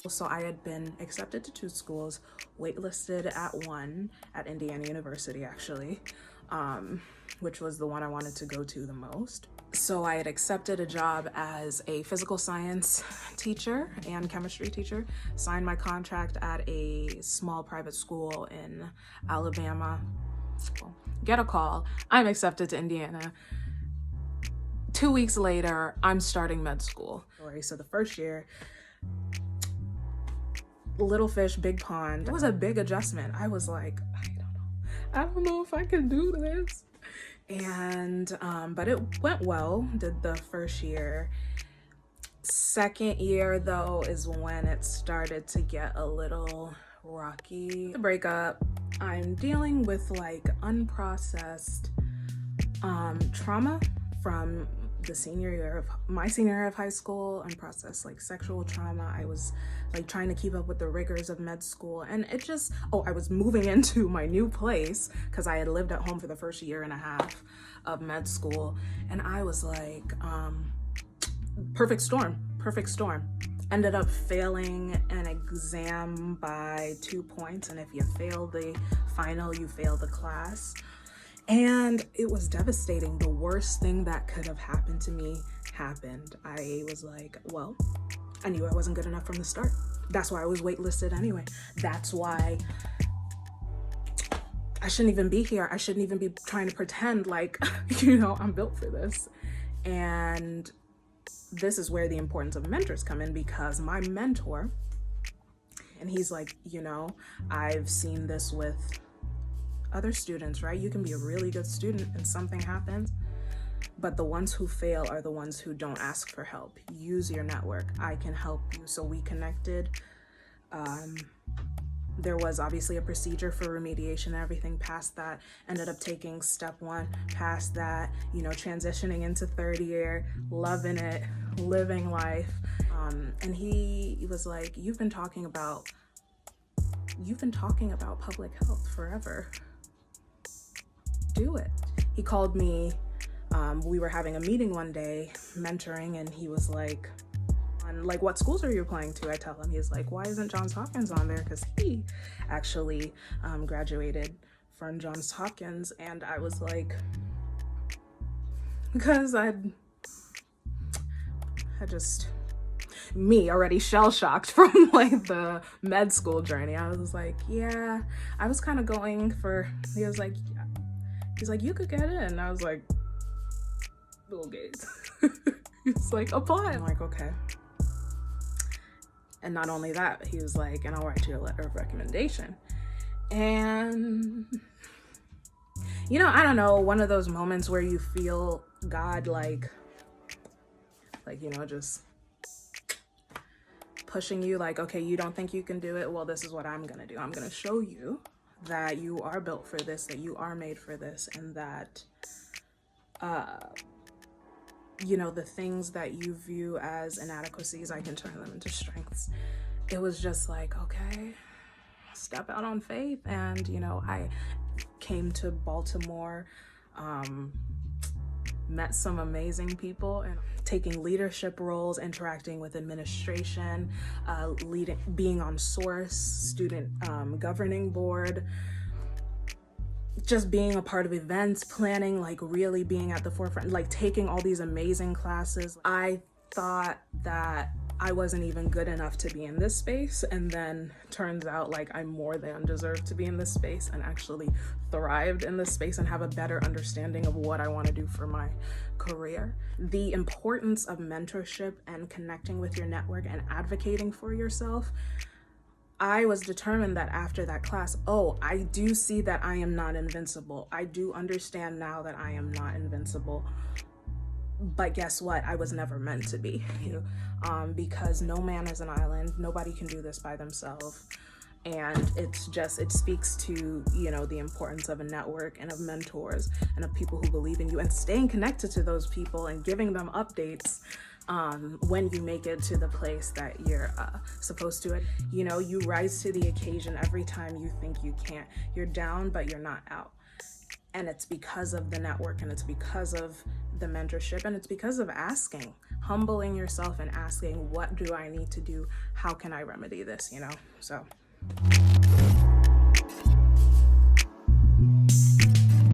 So I had been accepted to 2 schools, waitlisted at one, at Indiana University actually, which was the one I wanted to go to the most. So I had accepted a job as a physical science teacher and chemistry teacher, signed my contract at a small private school in Alabama. Get a call, I'm accepted to Indiana. 2 weeks later, I'm starting med school. So the first year, little fish, big pond. It was a big adjustment. I was like, I don't know if I can do this. And, but it went well, did the first year. Second year though is when it started to get a little rocky. The breakup, I'm dealing with like unprocessed trauma from the my senior year of high school, unprocessed like sexual trauma. I was like trying to keep up with the rigors of med school, and it just, I was moving into my new place because I had lived at home for the first year and a half of med school, and I was like, perfect storm. Ended up failing an exam by 2 points, and if you fail the final, you fail the class. And it was devastating. The worst thing that could have happened to me happened. I was like, well, I knew I wasn't good enough from the start. That's why I was waitlisted anyway. That's why I shouldn't even be here. I shouldn't even be trying to pretend like, I'm built for this. And this is where the importance of mentors come in, because my mentor, and he's like, I've seen this with other students, right? You can be a really good student and something happens, but the ones who fail are the ones who don't ask for help. Use your network. I can help you. So we connected. There was obviously a procedure for remediation and everything. Past that, ended up taking step 1, past that, transitioning into third year, loving it, living life. And he was like, you've been talking about public health forever. Do it. He called me, we were having a meeting one day, mentoring, and he was like, what schools are you applying to? I tell him. He's like, why isn't Johns Hopkins on there? Because he actually graduated from Johns Hopkins. And I was like, because me already shell-shocked from like the med school journey. I was like, yeah, I was kind of going for, he's like, you could get in. I was like, Bill Gates. He's like, apply. I'm like, okay. And not only that, he was like, and I'll write you a letter of recommendation. And, I don't know, one of those moments where you feel God like, just pushing you like, okay, you don't think you can do it? Well, this is what I'm going to do. I'm going to show you that you are built for this, that you are made for this, and that, the things that you view as inadequacies, I can turn them into strengths. It was just like, okay, step out on faith. And, I came to Baltimore, met some amazing people, and taking leadership roles, interacting with administration, being on SOURCE, student governing board, just being a part of events, planning, like really being at the forefront, like taking all these amazing classes. I thought that I wasn't even good enough to be in this space, and then turns out like I more than deserve to be in this space, and actually thrived in this space and have a better understanding of what I want to do for my career. The importance of mentorship and connecting with your network and advocating for yourself. I was determined that after that class, I do see that I am not invincible. I do understand now that I am not invincible. But guess what? I was never meant to be. Because no man is an island. Nobody can do this by themselves. And it speaks to, the importance of a network and of mentors and of people who believe in you, and staying connected to those people and giving them updates when you make it to the place that you're supposed to. You rise to the occasion every time you think you can't. You're down, but you're not out. And it's because of the network, and it's because of the mentorship, and it's because of asking, humbling yourself and asking, what do I need to do? How can I remedy this, So